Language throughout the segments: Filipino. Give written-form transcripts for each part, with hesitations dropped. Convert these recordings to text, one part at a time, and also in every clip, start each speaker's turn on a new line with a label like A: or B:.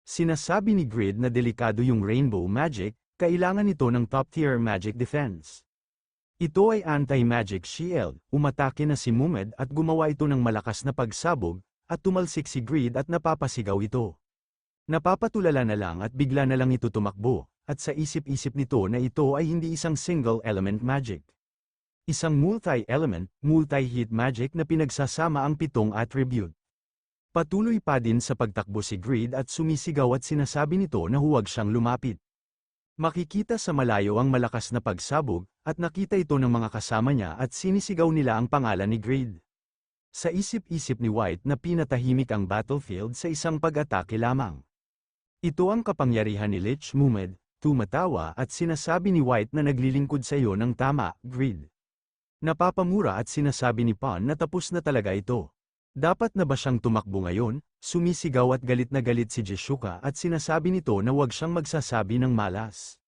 A: Sinasabi ni Grid na delikado yung rainbow magic, kailangan ito ng top-tier magic defense. Ito ay anti-magic shield, umatake na si Mumed at gumawa ito ng malakas na pagsabog, at tumalsik si Grid at napapasigaw ito. Napapatulala na lang at bigla na lang ito tumakbo, at sa isip-isip nito na ito ay hindi isang single-element magic. Isang multi-element, multi-hit magic na pinagsasama ang 7 attribute. Patuloy pa din sa pagtakbo si Grid at sumisigaw at sinasabi nito na huwag siyang lumapit. Makikita sa malayo ang malakas na pagsabog, at nakita ito ng mga kasama niya at sinisigaw nila ang pangalan ni Grid. Sa isip-isip ni White na pinatahimik ang battlefield sa isang pag-atake lamang. Ito ang kapangyarihan ni Lich Mumed, tumatawa at sinasabi ni White na naglilingkod sa iyo ng tama, Grid. Napapamura at sinasabi ni Pon na tapos na talaga ito. Dapat na ba siyang tumakbo ngayon? Sumisigaw at galit na galit si Jishuka at sinasabi nito na huwag siyang magsasabi ng malas.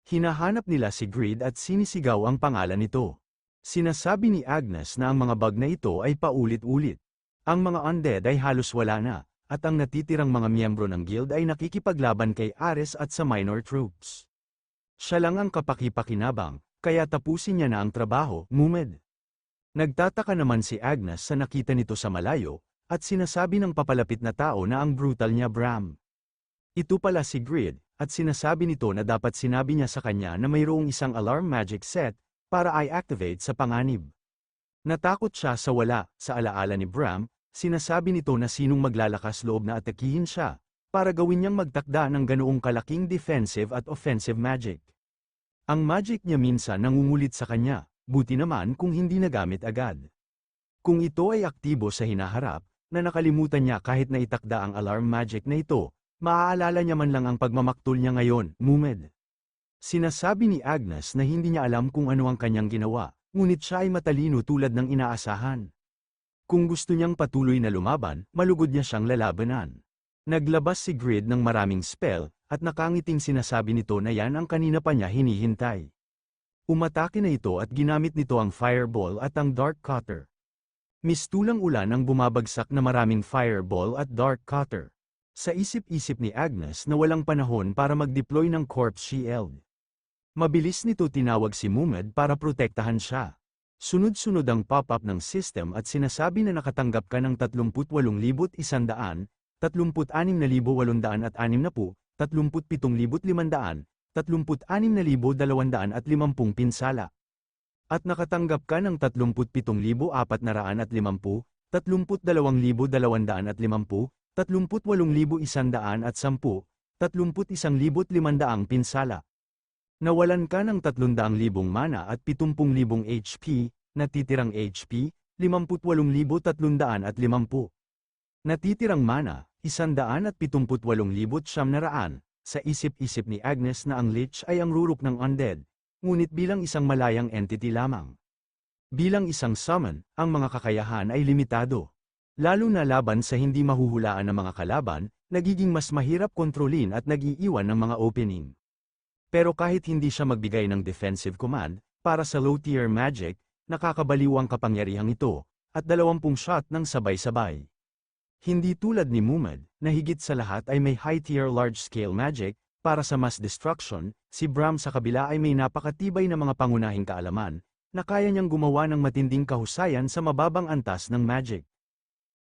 A: Hinahanap nila si Grid at sinisigaw ang pangalan nito. Sinasabi ni Agnes na ang mga bug na ito ay paulit-ulit. Ang mga undead ay halos wala na, at ang natitirang mga miyembro ng guild ay nakikipaglaban kay Ares at sa minor troops. Siya lang ang kapaki-pakinabang, kaya tapusin niya na ang trabaho, Mumed. Nagtataka naman si Agnes sa nakita nito sa malayo, at sinasabi ng papalapit na tao na ang brutal niya Bram. Ito pala si Grid, at sinasabi nito na dapat sinabi niya sa kanya na mayroong isang alarm magic set, para i-activate sa panganib. Natakot siya sa wala, sa alaala ni Bram, sinasabi nito na sinong maglalakas loob na atakihin siya, para gawin niyang magtakda ng ganoong kalaking defensive at offensive magic. Ang magic niya minsan nangungulit sa kanya, buti naman kung hindi nagamit agad. Kung ito ay aktibo sa hinaharap, na nakalimutan niya kahit na itakda ang alarm magic na ito, maaalala niya man lang ang pagmamaktol niya ngayon, Mumed. Sinasabi ni Agnes na hindi niya alam kung ano ang kanyang ginawa, ngunit siya ay matalino tulad ng inaasahan. Kung gusto niyang patuloy na lumaban, malugod niya siyang lalabanan. Naglabas si Grid ng maraming spell, at nakangiting sinasabi nito na yan ang kanina pa niya hinihintay. Umatake na ito at ginamit nito ang fireball at ang dark cutter. Mistulang ulan ang bumabagsak na maraming fireball at dark cutter. Sa isip-isip ni Agnes na walang panahon para mag-deploy ng corpse shield. Mabilis nito tinawag si Mumed para protektahan siya. Sunod-sunod ang pop-up ng system at sinasabi na nakatanggap ka ng 38,100, 36,860, 37,500, 36,250 pinsala. At nakatanggap ka ng 37,450, 32,250, 38,110, 31,500 pinsala. Nawalan ka ng 300,000 mana at 70,000 HP, natitirang HP, 58,350. Natitirang mana, 178,900. Sa isip-isip ni Agnes na ang Lich ay ang rurok ng undead, ngunit bilang isang malayang entity lamang. Bilang isang summon, ang mga kakayahan ay limitado. Lalo na laban sa hindi mahuhulaan ng mga kalaban, nagiging mas mahirap kontrolin at nag-iiwan ng mga opening. Pero kahit hindi siya magbigay ng defensive command, para sa low-tier magic, nakakabaliw ang kapangyarihang ito, at 20 shot ng sabay-sabay. Hindi tulad ni Mumed, na higit sa lahat ay may high-tier large-scale magic, para sa mass destruction, si Bram sa kabila ay may napakatibay na mga pangunahing kaalaman, na kaya niyang gumawa ng matinding kahusayan sa mababang antas ng magic.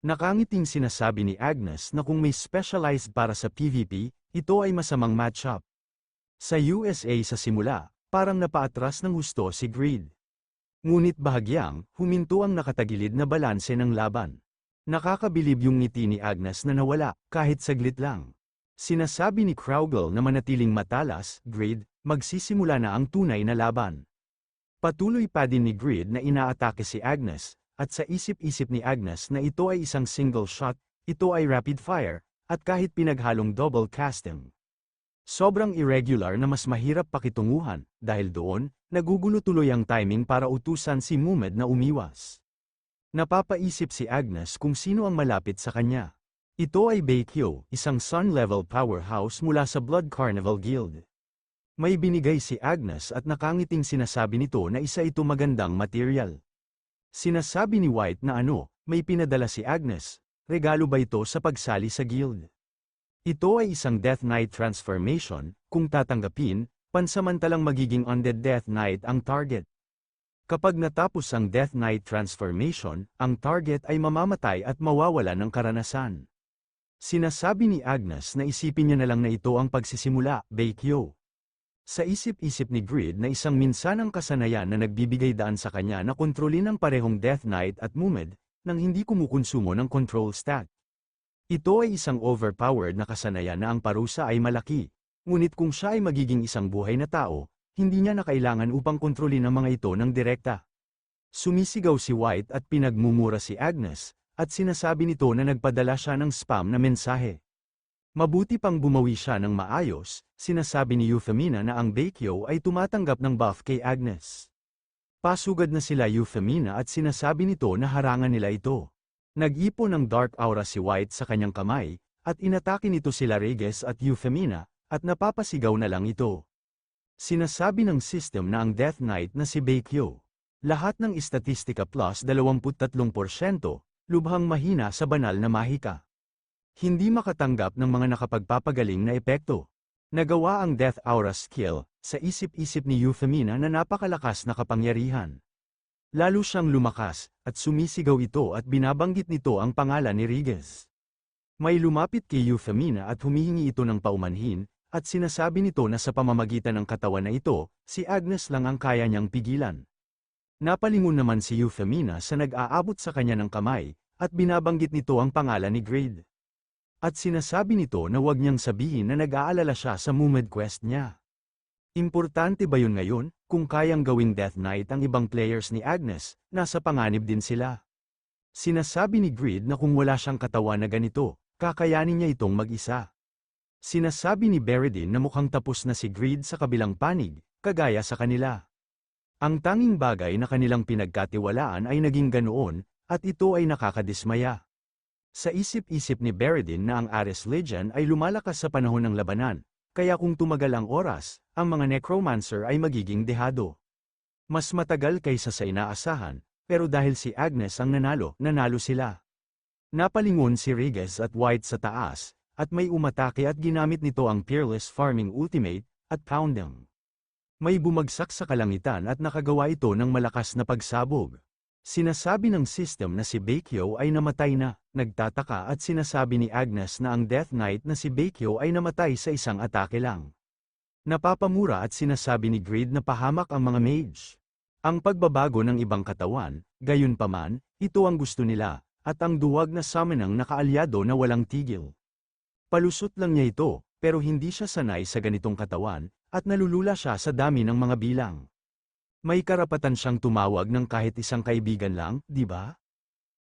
A: Nakangiting sinasabi ni Agnes na kung may specialized para sa PvP, ito ay masamang matchup. Sa USA sa simula, parang napaatras ng husto si Grid. Ngunit bahagyang, huminto ang nakatagilid na balanse ng laban. Nakakabilib yung ngiti ni Agnes na nawala, kahit saglit lang. Sinasabi ni Crowgle na manatiling matalas, Grid, magsisimula na ang tunay na laban. Patuloy pa din ni Grid na inaatake si Agnes, at sa isip-isip ni Agnes na ito ay isang single shot, ito ay rapid fire, at kahit pinaghalong double casting. Sobrang irregular na mas mahirap pakitunguhan, dahil doon, nagugulo tuloy ang timing para utusan si Mumed na umiwas. Napapaisip si Agnes kung sino ang malapit sa kanya. Ito ay Baekyo, isang Sun-level powerhouse mula sa Blood Carnival Guild. May binigay si Agnes at nakangiting sinasabi nito na isa ito magandang material. Sinasabi ni White na may pinadala si Agnes, regalo ba ito sa pagsali sa guild? Ito ay isang Death Knight transformation, kung tatanggapin, pansamantalang magiging Undead Death Knight ang target. Kapag natapos ang Death Knight transformation, ang target ay mamamatay at mawawala ng karanasan. Sinasabi ni Agnes na isipin niya na lang na ito ang pagsisimula, Baekyo. Sa isip-isip ni Grid na isang minsanang kasanayan na nagbibigay daan sa kanya na kontrolin ang parehong Death Knight at Mumed, nang hindi kumukonsumo ng control stat. Ito ay isang overpowered na kasanayan na ang parusa ay malaki, ngunit kung siya ay magiging isang buhay na tao, hindi niya na kailangan upang kontrolin ang mga ito ng direkta. Sumisigaw si White at pinagmumura si Agnes, at sinasabi nito na nagpadala siya ng spam na mensahe. Mabuti pang bumawi siya ng maayos, sinasabi ni Euphemina na ang Baekyo ay tumatanggap ng buff kay Agnes. Pasugad na sila Euphemina at sinasabi nito na harangan nila ito. Nag-ipon ng dark aura si White sa kanyang kamay, at inatake nito sila Regis at Euphemina, at napapasigaw na lang ito. Sinasabi ng system na ang Death Knight na si Baekyo, lahat ng istatistika plus 23%, lubhang mahina sa banal na mahika. Hindi makatanggap ng mga nakapagpapagaling na epekto. Nagawa ang Death Aura skill, sa isip-isip ni Euphemina na napakalakas na kapangyarihan. Lalo siyang lumakas, at sumisigaw ito at binabanggit nito ang pangalan ni Regis. May lumapit kay Euphemina at humihingi ito ng paumanhin, at sinasabi nito na sa pamamagitan ng katawan na ito, si Agnes lang ang kaya niyang pigilan. Napalingon naman si Euphemina sa nag-aabot sa kanya ng kamay, at binabanggit nito ang pangalan ni Grid. At sinasabi nito na huwag niyang sabihin na nag-aalala siya sa Mumed quest niya. Importante ba yun ngayon, kung kayang gawing Death Knight ang ibang players ni Agnes, nasa panganib din sila. Sinasabi ni Grid na kung wala siyang katawan na ganito, kakayanin niya itong mag-isa. Sinasabi ni Beredin na mukhang tapos na si Grid sa kabilang panig, kagaya sa kanila. Ang tanging bagay na kanilang pinagkatiwalaan ay naging ganoon, at ito ay nakakadismaya. Sa isip-isip ni Beredin na ang Ares Legion ay lumalakas sa panahon ng labanan, kaya kung tumagal ang oras, ang mga Necromancer ay magiging dehado. Mas matagal kaysa sa inaasahan, pero dahil si Agnes ang nanalo sila. Napalingon si Regis at White sa taas, at may umatake at ginamit nito ang Peerless Farming Ultimate, at Pounding. May bumagsak sa kalangitan at nakagawa ito ng malakas na pagsabog. Sinasabi ng system na si Baekyo ay namatay na, nagtataka at sinasabi ni Agnes na ang Death Knight na si Baekyo ay namatay sa isang atake lang. Napapamura at sinasabi ni Grid na pahamak ang mga mage. Ang pagbabago ng ibang katawan, gayunpaman, ito ang gusto nila, at ang duwag na summon ang nakaalyado na walang tigil. Palusot lang niya ito, pero hindi siya sanay sa ganitong katawan, at nalulula siya sa dami ng mga bilang. May karapatan siyang tumawag ng kahit isang kaibigan lang, di ba?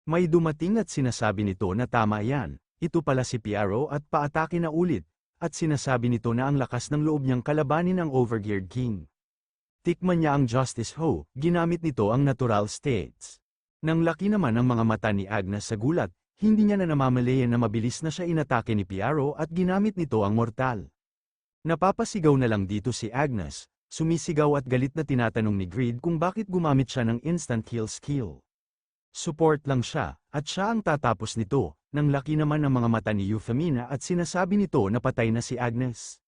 A: May dumating at sinasabi nito na tama yan, ito pala si Piaro at paatake na ulit, at sinasabi nito na ang lakas ng loob niyang kalabanin ang Overgeared King. Tikman niya ang Justice Ho, ginamit nito ang natural states. Nang laki naman ang mga mata ni Agnes sa gulat, hindi niya na namamalayan na mabilis na siya inatake ni Piaro at ginamit nito ang mortal. Napapasigaw na lang dito si Agnes, sumisigaw at galit na tinatanong ni Grid kung bakit gumamit siya ng instant heal skill. Support lang siya, at siya ang tatapos nito, nang laki naman ang mga mata ni Euphemina at sinasabi nito na patay na si Agnes.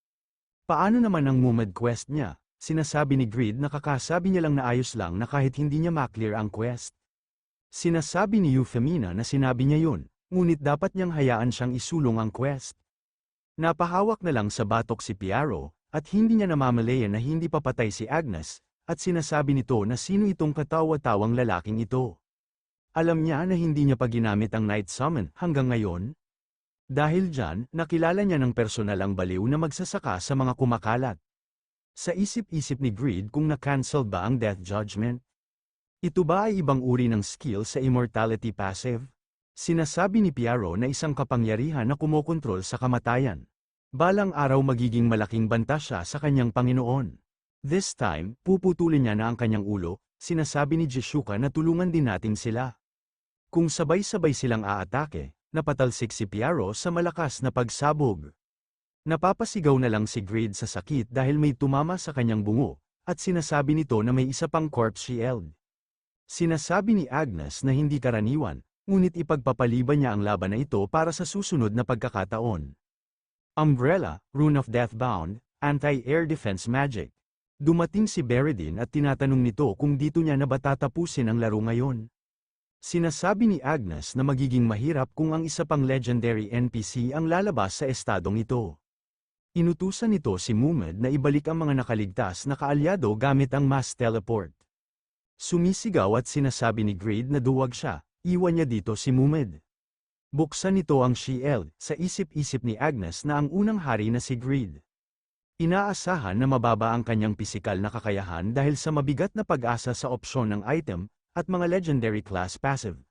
A: Paano naman ang Mumed quest niya? Sinasabi ni Grid na kakasabi niya lang na ayos lang na kahit hindi niya maklear ang quest. Sinasabi ni Euphemina na sinabi niya yun, ngunit dapat niyang hayaan siyang isulong ang quest. Napahawak na lang sa batok si Piaro, at hindi niya namamalayan na hindi papatay si Agnes, at sinasabi nito na sino itong katawa-tawang lalaking ito. Alam niya na hindi niya pa ginamit ang Night Summon hanggang ngayon. Dahil dyan, nakilala niya ng personal ang baliw na magsasaka sa mga kumakalat. Sa isip-isip ni Grid kung na-cancel ba ang Death Judgment. Ito ba ay ibang uri ng skill sa Immortality Passive? Sinasabi ni Piaro na isang kapangyarihan na kumokontrol sa kamatayan. Balang araw magiging malaking banta siya sa kanyang Panginoon. This time, puputulin niya na ang kanyang ulo, sinasabi ni Jishuka na tulungan din natin sila. Kung sabay-sabay silang aatake, napatalsik si Piaro sa malakas na pagsabog. Napapasigaw na lang si Grid sa sakit dahil may tumama sa kanyang bungo, at sinasabi nito na may isa pang corpse shield. Sinasabi ni Agnes na hindi karaniwan, ngunit ipagpapaliban niya ang laban na ito para sa susunod na pagkakataon. Umbrella, Rune of Deathbound, Anti-Air Defense Magic. Dumating si Beridin at tinatanong nito kung dito niya na ba tatapusin ang laro ngayon. Sinasabi ni Agnes na magiging mahirap kung ang isa pang legendary NPC ang lalabas sa estadong ito. Inutusan nito si Mumed na ibalik ang mga nakaligtas na kaalyado gamit ang mass teleport. Sumisigaw at sinasabi ni Greed na duwag siya, iwan niya dito si Mumed. Buksan nito ang shield, sa isip-isip ni Agnes na ang unang hari na si Greed. Inaasahan na mababa ang kanyang pisikal na kakayahan dahil sa mabigat na pag-asa sa opsyon ng item, at mga legendary class passive.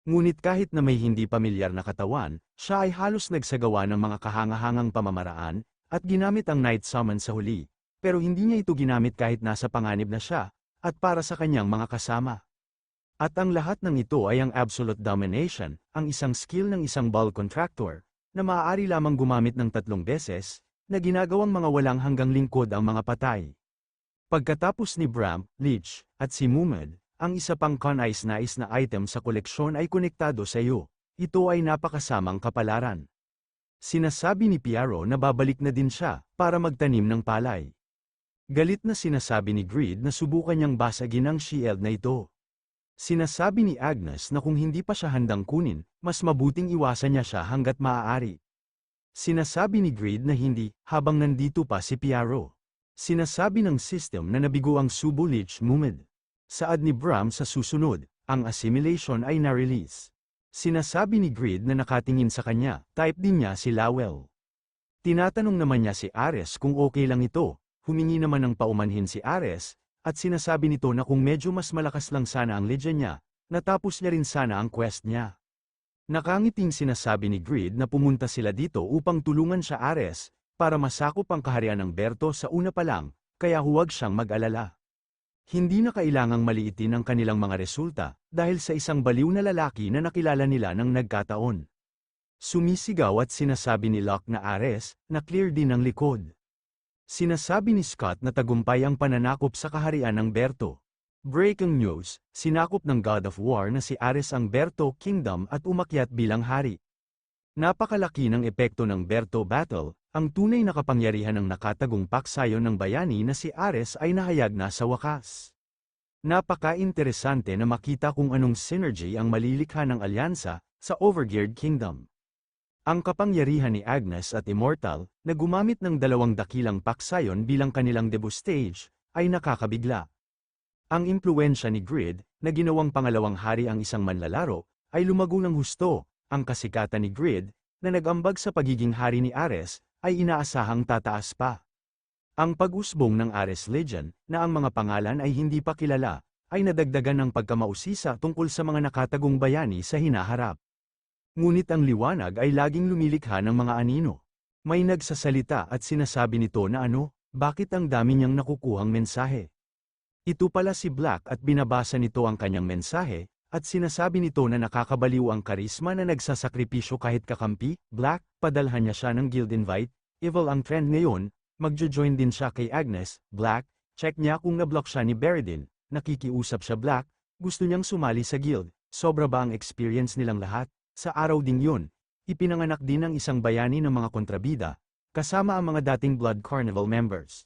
A: Ngunit kahit na may hindi pamilyar na katawan, siya ay halos nagsagawa ng mga kahangahangang pamamaraan, at ginamit ang Night Summon sa huli, pero hindi niya ito ginamit kahit nasa panganib na siya, at para sa kanyang mga kasama. At ang lahat ng ito ay ang Absolute Domination, ang isang skill ng isang Ball Contractor, na maaari lamang gumamit ng 3 beses, na ginagawang mga walang hanggang lingkod ang mga patay. Pagkatapos ni Bram, Lich, at si Mumed, ang isa pang kanais-nais na item sa koleksyon ay konektado sa iyo. Ito ay napakasamang kapalaran. Sinasabi ni Piaro na babalik na din siya, para magtanim ng palay. Galit na sinasabi ni Greed na subukan niyang basagin ang shield na ito. Sinasabi ni Agnes na kung hindi pa siya handang kunin, mas mabuting iwasan niya siya hanggat maaari. Sinasabi ni Greed na hindi, habang nandito pa si Piaro. Sinasabi ng system na nabigo ang Subo Lich Mumed. Saad ni Bram sa susunod, ang assimilation ay na-release. Sinasabi ni Greed na nakatingin sa kanya, type din niya si Lowell. Tinatanong naman niya si Ares kung okay lang ito, humingi naman ng paumanhin si Ares, at sinasabi nito na kung medyo mas malakas lang sana ang legend niya, natapos niya rin sana ang quest niya. Nakangiting sinasabi ni Greed na pumunta sila dito upang tulungan siya Ares, para masakop ang kaharian ng Berto sa una pa lang, kaya huwag siyang mag-alala. Hindi na kailangang maliitin ang kanilang mga resulta, dahil sa isang baliw na lalaki na nakilala nila ng nagkataon. Sumisigaw at sinasabi ni Locke na Ares, na clear din ang likod. Sinasabi ni Scott na tagumpay ang pananakop sa kaharian ng Berto. Breaking news, sinakop ng God of War na si Ares ang Berto Kingdom at umakyat bilang hari. Napakalaki ng epekto ng Berto Battle, ang tunay na kapangyarihan ng nakatagong paksayon ng bayani na si Ares ay nahayag na sa wakas. Napaka-interesante na makita kung anong synergy ang malilikha ng alyansa sa Overgeared Kingdom. Ang kapangyarihan ni Agnes at Immortal, na gumamit ng 2 dakilang paksayon bilang kanilang debut stage, ay nakakabigla. Ang impluwensya ni Greed, na ginawang pangalawang hari ang isang manlalaro, ay lumago ng husto. Ang kasikatan ni Greed, na nag-ambag sa pagiging hari ni Ares, ay inaasahang tataas pa. Ang pag-usbong ng Ares Legend, na ang mga pangalan ay hindi pa kilala, ay nadagdagan ng pagkamausisa tungkol sa mga nakatagong bayani sa hinaharap. Ngunit ang liwanag ay laging lumilikha ng mga anino. May nagsasalita at sinasabi nito na bakit ang dami niyang nakukuhang mensahe. Ito pala si Black at binabasa nito ang kanyang mensahe, at sinasabi nito na nakakabaliw ang karisma na nagsasakripisyo kahit kakampi. Black, padalhan niya siya ng guild invite. Evil ang trend ngayon, magjo-join din siya kay Agnes. Black, check niya kung na-block siya ni Beridin. Nakikiusap siya Black, gusto niyang sumali sa guild. Sobra ba ang experience nilang lahat? Sa araw ding yun, ipinanganak din ang isang bayani ng mga kontrabida, kasama ang mga dating Blood Carnival members.